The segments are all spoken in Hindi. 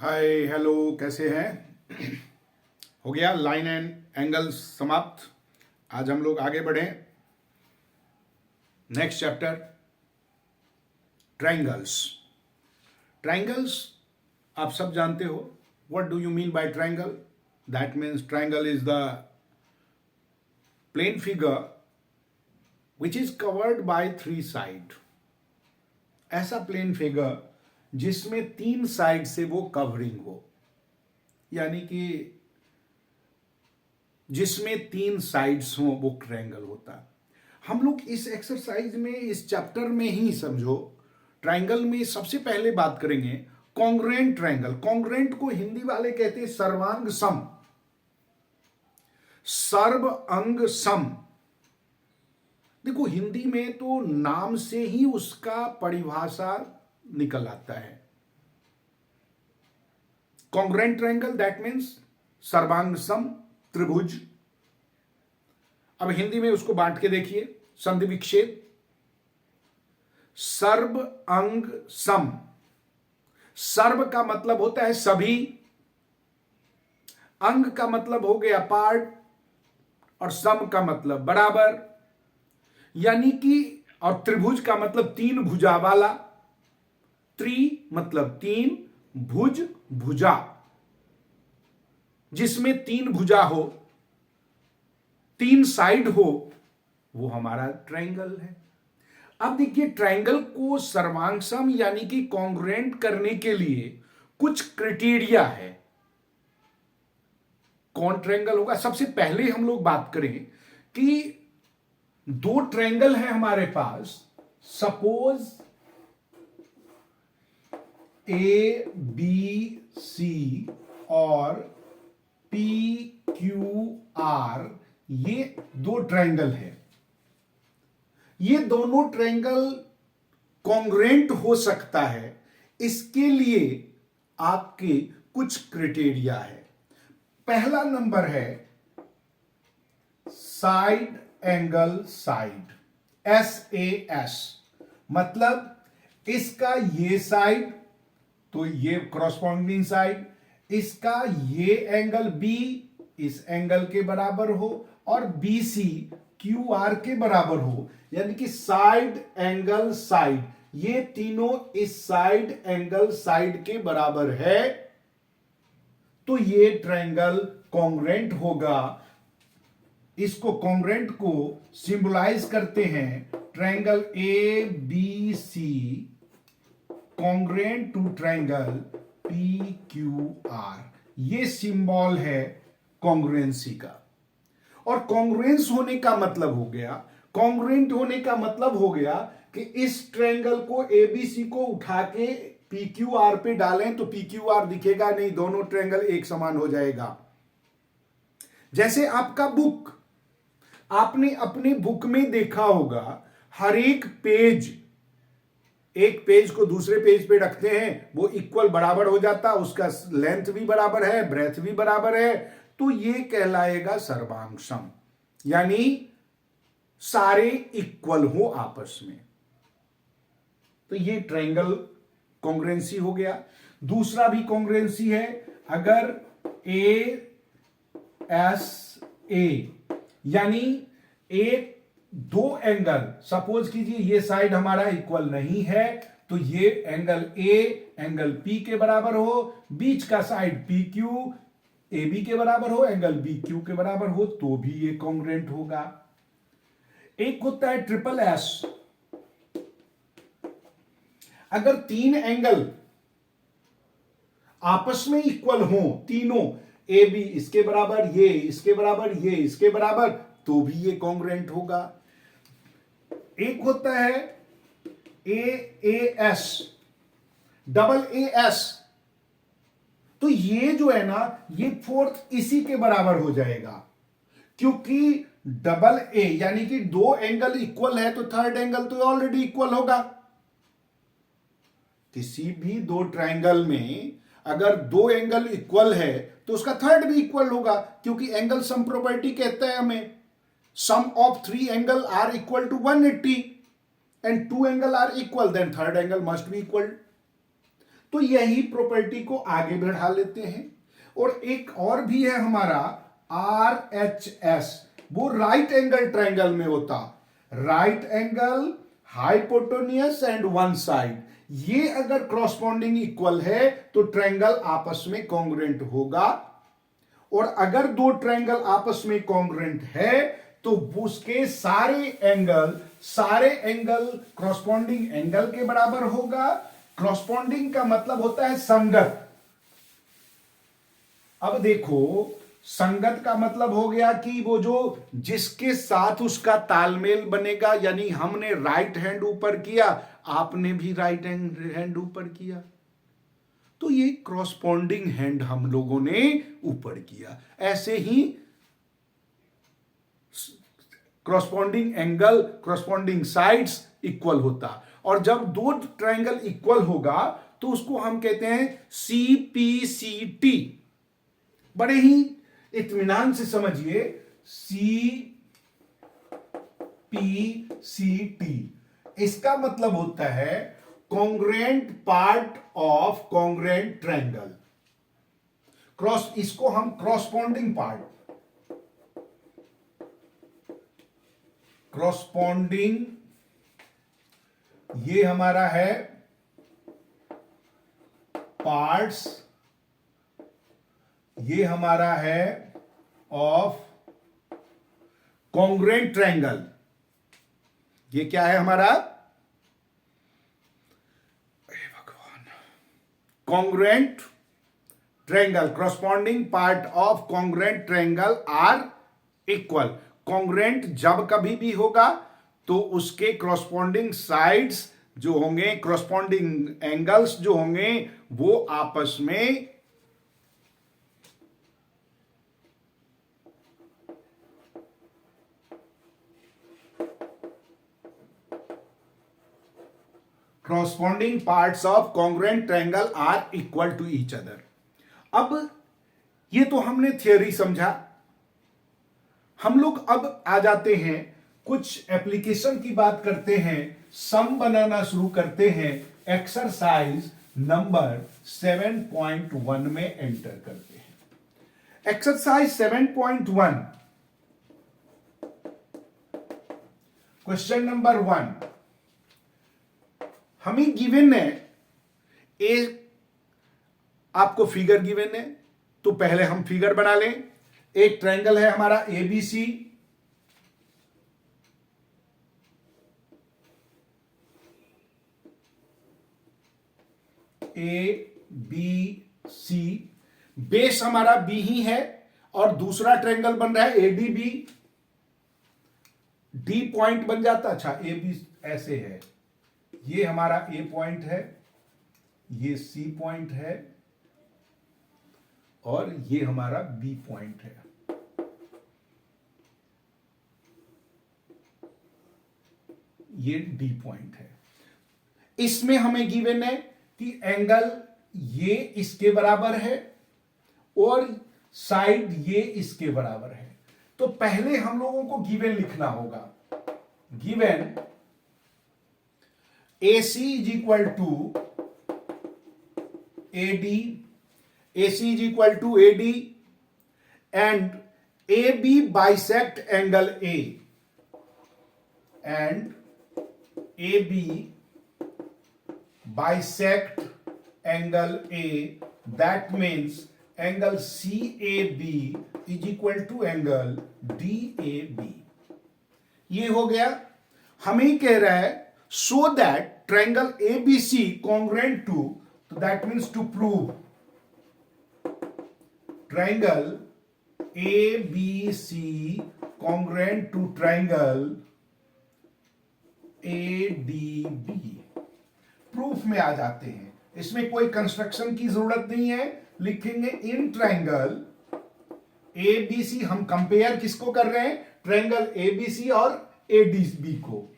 हाय हेलो, कैसे हैं? हो गया लाइन एंड एंगल्स समाप्त। आज हम लोग आगे बढ़े। Next chapter, triangles. ट्रायंगल्स आप सब जानते हो। What do you mean by triangle? That means triangle is the plane figure which is covered by three side. ऐसा प्लेन फिगर जिसमें तीन साइड से वो कवरिंग हो, यानी कि जिसमें तीन साइड्स हो, वो ट्रायंगल होता है। हम लोग इस एक्सरसाइज में, इस चैप्टर में ही समझो, ट्रायंगल में सबसे पहले बात करेंगे कॉन्ग्रुएंट ट्रायंगल। कॉन्ग्रुएंट को हिंदी वाले कहते हैं सर्वांग सम, सर्व अंग सम। देखो, हिंदी में तो नाम से ही उसका परिभाषा निकल आता है। कॉन्ग्रुएंट ट्रायंगल दैट मीन्स सर्वांग सम त्रिभुज। अब हिंदी में उसको बांट के देखिए, संधि विच्छेद। सर्व अंग सम, सर्व का मतलब होता है सभी, अंग का मतलब हो गया पार्ट, और सम का मतलब बराबर, यानी कि, और त्रिभुज का मतलब तीन भुजा वाला। त्रि मतलब तीन, भुज भुजा, जिसमें तीन भुजा हो, तीन साइड हो, वो हमारा ट्रायंगल है। अब देखिए, ट्रायंगल को सर्वांगसम यानी कि कॉन्ग्रुएंट करने के लिए कुछ क्राइटेरिया है। कौन ट्रायंगल होगा? सबसे पहले हम लोग बात करें कि दो ट्रायंगल है हमारे पास। सपोज ए बी सी और पी क्यू आर, ये दो ट्रायंगल है। ये दोनों ट्रायंगल कॉन्ग्रुएंट हो सकता है, इसके लिए आपके कुछ क्राइटेरिया है। पहला नंबर है साइड एंगल साइड, SAS। मतलब इसका ये साइड तो ये क्रॉसपॉन्डिंग साइड, इसका ये एंगल B इस एंगल के बराबर हो, और BC QR के बराबर हो, यानी कि साइड एंगल साइड, ये तीनों इस साइड एंगल साइड के बराबर है, तो ये ट्रायंगल कॉन्ग्रुएंट होगा। इसको कॉन्ग्रुएंट को सिंबलाइज करते हैं triangle ABC congruent to triangle PQR। ये सिंबल है कॉन्ग्रुएंसी का। और कॉन्ग्रुएंस होने का मतलब हो गया, कॉन्ग्रुएंट होने का मतलब हो गया कि इस ट्रायंगल को ABC को उठा के PQR पे डालें तो PQR दिखेगा नहीं, दोनों ट्रायंगल एक समान हो जाएगा। जैसे आपका बुक, आपने अपने बुक में देखा होगा, हर एक पेज, एक पेज को दूसरे पेज पे रखते हैं, वो इक्वल बराबर हो जाता, उसका लेंथ भी बराबर है, ब्रेथ भी बराबर है, तो ये कहलाएगा सर्वांग सम, यानी सारे इक्वल हो आपस में। तो ये ट्रायंगल कॉन्ग्रुएंसी हो गया। दूसरा भी कॉन्ग्रुएंसी है, अगर ASA यानी एक दो एंगल, सपोज कीजिए ये साइड हमारा इक्वल नहीं है, तो ये एंगल A एंगल P के बराबर हो, बीच का साइड PQ AB के बराबर हो, एंगल BQ के बराबर हो, तो भी ये कॉन्ग्रुएंट होगा। एक होता है SSS। अगर तीन एंगल आपस में इक्वल हो, तीनों AB इसके बराबर, ये इसके बराबर, ये इसके बराबर, तो भी ये कॉन्ग्रुएंट होगा। एक होता है AAS, डबल AS, तो ये जो है ना, ये फोर्थ इसी के बराबर हो जाएगा, क्योंकि डबल A यानी कि दो एंगल इक्वल है, तो थर्ड एंगल तो ऑलरेडी इक्वल होगा। किसी भी दो ट्रायंगल में अगर दो एंगल इक्वल है तो उसका थर्ड भी इक्वल होगा, क्योंकि एंगल सम प्रॉपर्टी कहता है हमें, sum of three angle are equal to 180 and two angle are equal, then third angle must be equal. तो यही प्रॉपर्टी को आगे बढ़ा लेते हैं। और एक और भी है हमारा RHS, वो राइट एंगल ट्रायंगल में होता, right angle hypotenuse and one side. ये अगर क्रॉसपॉन्डिंग इक्वल है तो ट्रायंगल आपस में कॉन्ग्रुएंट होगा, और अगर दो ट्रायंगल आपस में कॉन्ग्रुएंट है तो उसके सारे एंगल क्रॉसपॉन्डिंग एंगल के बराबर होगा। क्रॉसपॉन्डिंग का मतलब होता है संगत। अब देखो, संगत का मतलब हो गया कि वो जो जिसके साथ उसका तालमेल बनेगा, यानी हमने राइट हैंड ऊपर किया, आपने भी राइट हैंड ऊपर किया, तो ये क्रॉसपॉन्डिंग हैंड हम लोगों ने ऊपर किया। ऐसे ही corresponding angle, corresponding sides equal होता, और जब दो ट्रायंगल इक्वल होगा तो उसको हम कहते हैं CPCT। बड़े ही इत्मीनान से समझिए, CPCT इसका मतलब होता है congruent part of congruent triangle. इसको हम क्रॉसपॉन्डिंग पार्ट, क्रॉसपॉन्डिंग, ये हमारा है पार्ट्स, ये हमारा है ऑफ कॉन्ग्रुएंट ट्रायंगल। ये क्या है हमारा? भगवान, congruent triangle, corresponding part of congruent triangle are equal. Congruent जब कभी भी होगा तो उसके क्रॉसपॉन्डिंग साइड्स जो होंगे, क्रॉसपॉन्डिंग एंगल्स जो होंगे, वो आपस में corresponding parts of congruent triangle are equal to each other। अब ये तो हमने थियोरी समझा। हम लोग अब आ जाते हैं, कुछ एप्लीकेशन की बात करते हैं, सम बनाना शुरू करते हैं। एक्सरसाइज नंबर 7.1 में एंटर करते हैं। एक्सरसाइज 7.1, क्वेश्चन नंबर 1, हमें गिवन है, आपको फिगर गिवन है, तो पहले हम फिगर बना लें। एक ट्रायंगल है हमारा ABC, ABC, बेस हमारा B ही है, और दूसरा ट्रायंगल बन रहा है ADB। D पॉइंट बन जाता, अच्छा AB ऐसे है, ये हमारा A पॉइंट है, ये C पॉइंट है, और ये हमारा B पॉइंट है। ये D पॉइंट है। इसमें हमें गिवन है कि एंगल ये इसके बराबर है और साइड ये इसके बराबर है। तो पहले हम लोगों को गिवन लिखना होगा। Given AC is equal to AD, AC is equal to AD, and AB bisect angle A, and AB bisect angle A, that means angle CAB is equal to angle DAB। ये हो गया। हमें कह रहा है so that triangle ABC congruent to, so that means to prove triangle ABC congruent to triangle ADB। Proof में आ जाते हैं, इसमें कोई कंस्ट्रक्शन की जरूरत नहीं है। लिखेंगे इन ट्रायंगल ABC, हम कंपेयर किसको कर रहे हैं? ट्रायंगल ABC और ADB को।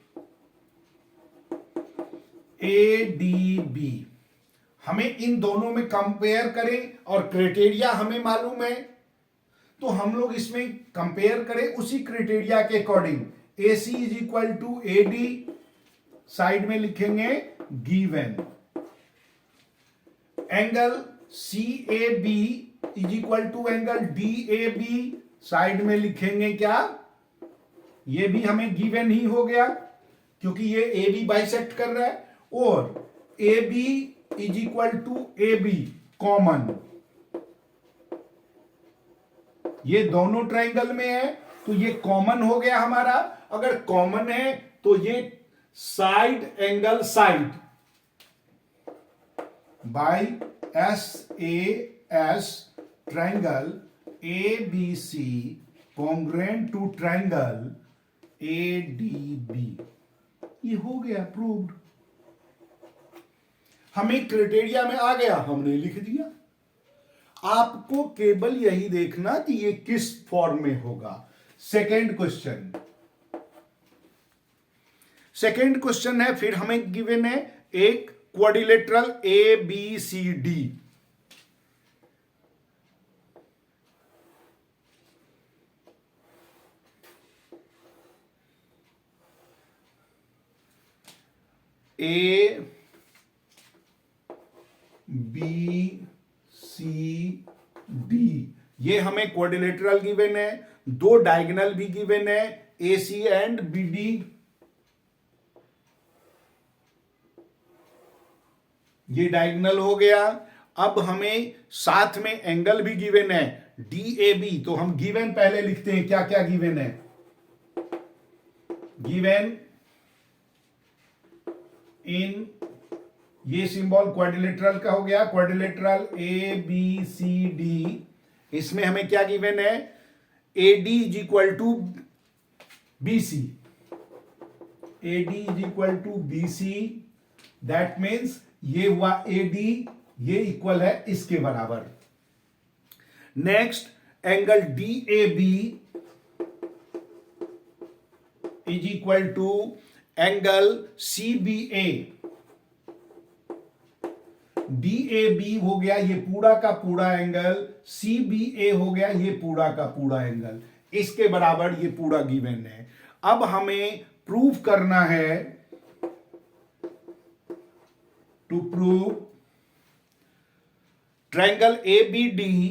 ADB, हमें इन दोनों में कंपेयर करें, और क्राइटेरिया हमें मालूम है, तो हम लोग इसमें कंपेयर करें उसी क्राइटेरिया के according. AC is equal to AD, side में लिखेंगे given. Angle C A B is equal to angle D A B, side में लिखेंगे क्या, ये भी हमें गिवन ही हो गया क्योंकि ये ए बी बाइसेक्ट कर रहा है, और A B is equal to A B common, ये दोनों ट्राइंगल में है तो ये कॉमन हो गया हमारा। अगर कॉमन है तो ये side angle side by S A S triangle A B C congruent to triangle A D B, ये हो गया प्रूव्ड। हमें क्राइटेरिया में आ गया, हमने लिख दिया। आपको केवल यही देखना कि ये किस फॉर्म में होगा। सेकंड क्वेश्चन, सेकंड क्वेश्चन है, फिर हमें गिवन है एक quadrilateral A B C D, A B C D, ये हमें क्वाड्रिलेटरल गिवन है, दो डायगोनल भी गिवन है, ए सी एंड बी डी, ये डायगोनल हो गया। अब हमें साथ में एंगल भी गिवन है डी ए बी, तो हम गिवन पहले लिखते हैं, क्या क्या गिवन है। गिवन इन, ये सिंबल क्वाड्रिलेटरल का हो गया, quadrilateral A B C D, इसमें हमें क्या गिवन है, A D is equal to B C, A D is equal to B C, that means ये हुआ ए डी, ये इक्वल है इसके बराबर। Next angle D A B is equal to angle C B A, D A B हो गया ये पूरा का पूरा एंगल, सी बी ए हो गया ये पूरा का पूरा एंगल, इसके बराबर ये पूरा गिवन है। अब हमें प्रूव करना है, to prove triangle A B D,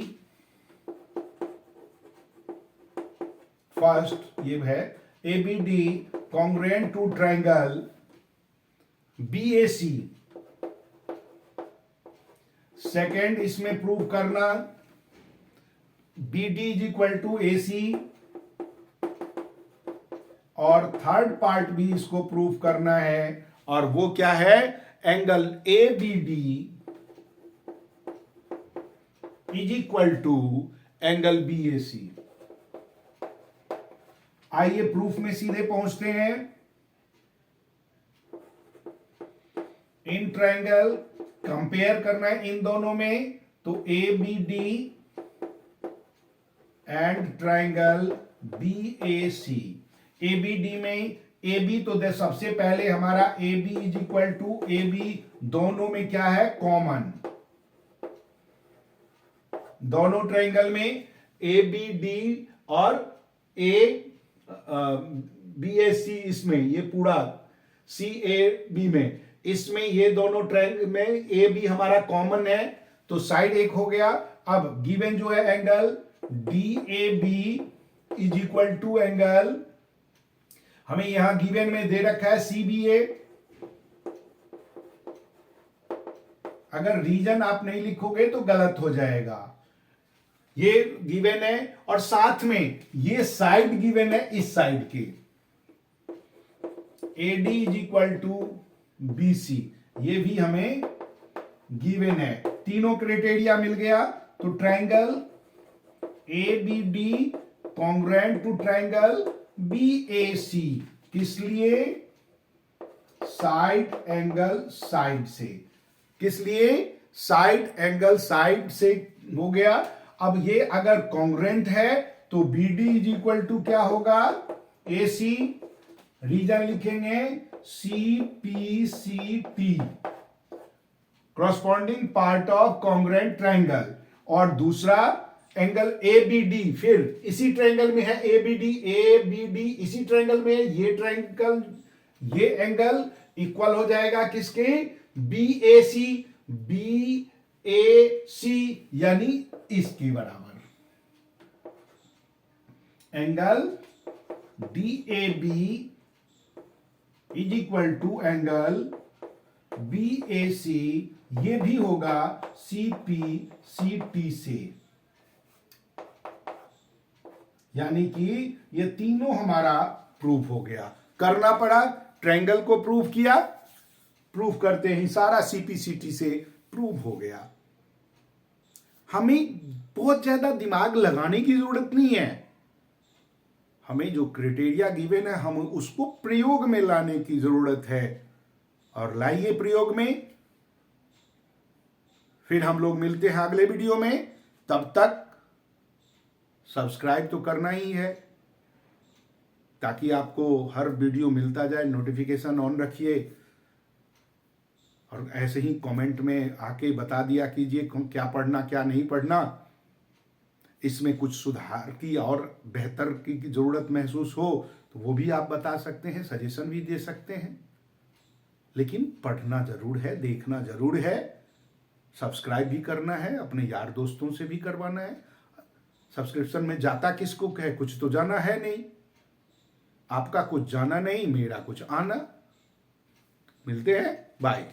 first ये है A B D congruent to triangle B A C, second इसमें प्रूव करना B D is equal to A C, और थर्ड पार्ट भी इसको प्रूव करना है, और वो क्या है, angle A B D is equal to angle B A C. आइए प्रूफ में सीधे पहुंचते हैं। इन ट्रायंगल कंपेयर करना है इन दोनों में, तो A B D and triangle B A C. A B D में ए बी तो दे सबसे पहले हमारा A B is equal to A B, दोनों में क्या है, कॉमन, दोनों ट्रायंगल में ए बी डी और ए बी ए सी, इसमें ये पूरा सी ए बी में, इसमें ये दोनों ट्रायंगल में ए बी हमारा कॉमन है, तो साइड एक हो गया। अब गिवन जो है angle D A B is equal to angle, हमें यहां गिवन में दे रखा है सी बी ए, अगर रीजन आप नहीं लिखोगे तो गलत हो जाएगा, ये गिवन है, और साथ में ये साइड गिवन है इस साइड के, A D is equal to B C, ये भी हमें गिवन है। तीनों क्राइटेरिया मिल गया, तो triangle A B D congruent to triangle B A C, किस लिए, साइड एंगल साइड से, किस लिए, साइड एंगल साइड से हो गया। अब ये अगर कॉन्ग्रुएंट है तो B D is equal to क्या होगा, ए सी, रीजन लिखेंगे C P C T, corresponding part of congruent triangle, और दूसरा एंगल ए बी डी, फिर इसी ट्रायंगल में है ए बी डी, इसी ट्रायंगल में ये ट्रायंगल, ये एंगल इक्वल हो जाएगा किसके, B A C, B A सी यानी इसके बराबर, angle D A B is equal to angle B A C, ये भी होगा सी पी सी टी से, यानी कि ये तीनों हमारा प्रूफ हो गया। करना पड़ा, ट्रायंगल को प्रूफ किया, प्रूफ करते ही सारा सीपीसीटी से प्रूफ हो गया। हमें बहुत ज्यादा दिमाग लगाने की जरूरत नहीं है, हमें जो क्राइटेरिया गिवन है हम उसको प्रयोग में लाने की जरूरत है, और लाइए प्रयोग में। फिर हम लोग मिलते हैं अगले वीडियो में, तब तक सब्सक्राइब तो करना ही है ताकि आपको हर वीडियो मिलता जाए, नोटिफिकेशन ऑन रखिए, और ऐसे ही कमेंट में आके बता दिया कीजिए क्या पढ़ना क्या नहीं पढ़ना, इसमें कुछ सुधार की और बेहतर की जरूरत महसूस हो तो वो भी आप बता सकते हैं, सजेशन भी दे सकते हैं। लेकिन पढ़ना जरूर है, देखना जरूर है, सब्सक्राइब भी करना है, अपने यार दोस्तों से भी करवाना है। सब्सक्रिप्शन में जाता किसको है, कुछ तो जाना है नहीं, आपका कुछ जाना नहीं, मेरा कुछ आना। मिलते हैं, बाय।